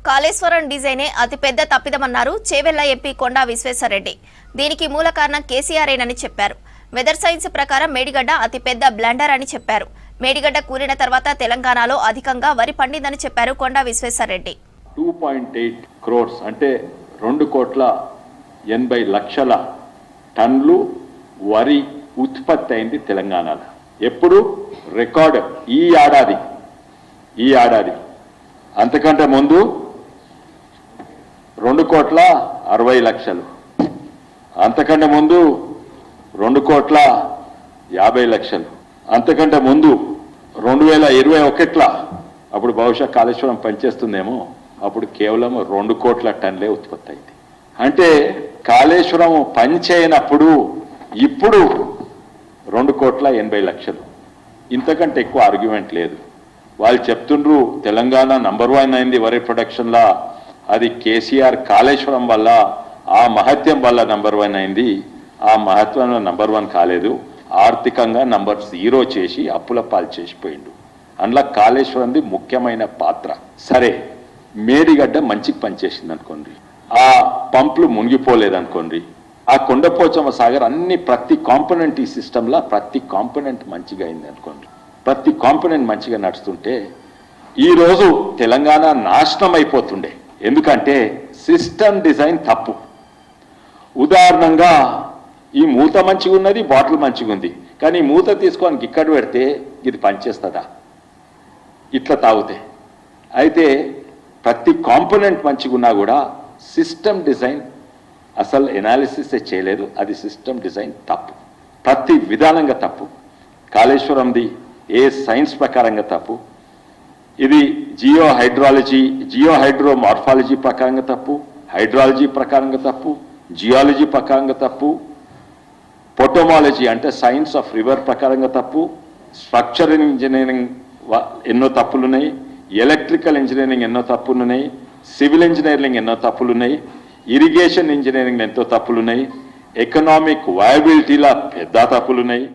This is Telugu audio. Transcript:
కాళేశ్వరం డిజైనే అతిపెద్ద తప్పిదమన్నారు చేవెళ్ల ఎంపీ కొండా విశ్వేశ్వరరెడ్డి. దీనికి మూల కారణం కేసీఆర్ఏనని చెప్పారు. వెదర్ సైన్స్ ప్రకారం మేడిగడ్డ అతిపెద్ద బ్లండర్ అని చెప్పారు. మేడిగడ్డ కూలిన తర్వాత తెలంగాణలో అధికంగా వరి పండిందని చెప్పారు కొండా విశ్వేశ్వరరెడ్డి. 2.8 crores అంటే 2,80,00,000 టన్నులు వరి ఉత్పత్తి అయింది తెలంగాణలో. ఎప్పుడు రికార్డ్ ఈ ఏడాది అంతకంటే ముందు 2,60,00,000, అంతకంటే ముందు 2,50,00,000, అంతకంటే ముందు 2021 అప్పుడు బహుశా కాళేశ్వరం పనిచేస్తుందేమో, అప్పుడు కేవలం 2 కోట్ల టన్నులే ఉత్పత్తి అయింది. అంటే కాళేశ్వరం పనిచేయనప్పుడు ఇప్పుడు 2,80,00,000, ఇంతకంటే ఎక్కువ ఆర్గ్యుమెంట్ లేదు. వాళ్ళు చెప్తుండ్రు తెలంగాణ నంబర్ 1 అయింది వరి ప్రొడక్షన్లా, అది కేసీఆర్ కాళేశ్వరం వల్ల ఆ మహత్యం వల్ల నంబర్ 1 అయింది. ఆ మహత్వంలో నంబర్ 1 కాలేదు, ఆర్థికంగా నంబర్ 0 చేసి అప్పుల పాలు చేసిపోయిండు. అందులో కాళేశ్వరంది ముఖ్యమైన పాత్ర. సరే, మేడిగడ్డ మంచికి పనిచేసింది అనుకోండి, ఆ పంపులు మునిగిపోలేదనుకోండి, ఆ కొండపోచమ్మ సాగర్ అన్ని ప్రతి కాంపోనెంట్ ఈ సిస్టంలో ప్రతి కాంపోనెంట్ మంచిగా అయింది అనుకోండి, ప్రతి కాంపోనెంట్ మంచిగా నడుస్తుంటే ఈరోజు తెలంగాణ నాశనం అయిపోతుండే. ఎందుకంటే సిస్టమ్ డిజైన్ తప్పు. ఉదాహరణంగా ఈ మూత మంచిగా ఉన్నది, బాటిల్ మంచిగా ఉంది, కానీ ఈ మూత తీసుకొని ఇక్కడ పెడితే ఇది పనిచేస్తుందా? ఇట్లా తాగితే అయితే ప్రతి కాంపోనెంట్ మంచిగా ఉన్నా కూడా సిస్టమ్ డిజైన్ అసలు ఎనాలిసిసే చేయలేదు. అది సిస్టమ్ డిజైన్ తప్పు, ప్రతి విధానంగా తప్పు. కాళేశ్వరంది ఏ సైన్స్ ప్రకారంగా తప్పు, ఇది జియో మార్ఫాలజీ ప్రకారంగా తప్పు, హైడ్రాలజీ ప్రకారంగా తప్పు, జియాలజీ ప్రకారంగా తప్పు, పొటోమాలజీ అంటే సైన్స్ ఆఫ్ రివర్ ప్రకారంగా తప్పు, స్ట్రక్చరల్ ఇంజనీరింగ్ ఎన్నో తప్పులున్నాయి, ఎలక్ట్రికల్ ఇంజనీరింగ్ ఎన్నో తప్పులున్నాయి, సివిల్ ఇంజనీరింగ్ ఎన్నో తప్పులున్నాయి, ఇరిగేషన్ ఇంజనీరింగ్ ఎంతో తప్పులున్నాయి, ఎకనామిక్ వయబిలిటీలా పెద్ద తప్పులున్నాయి.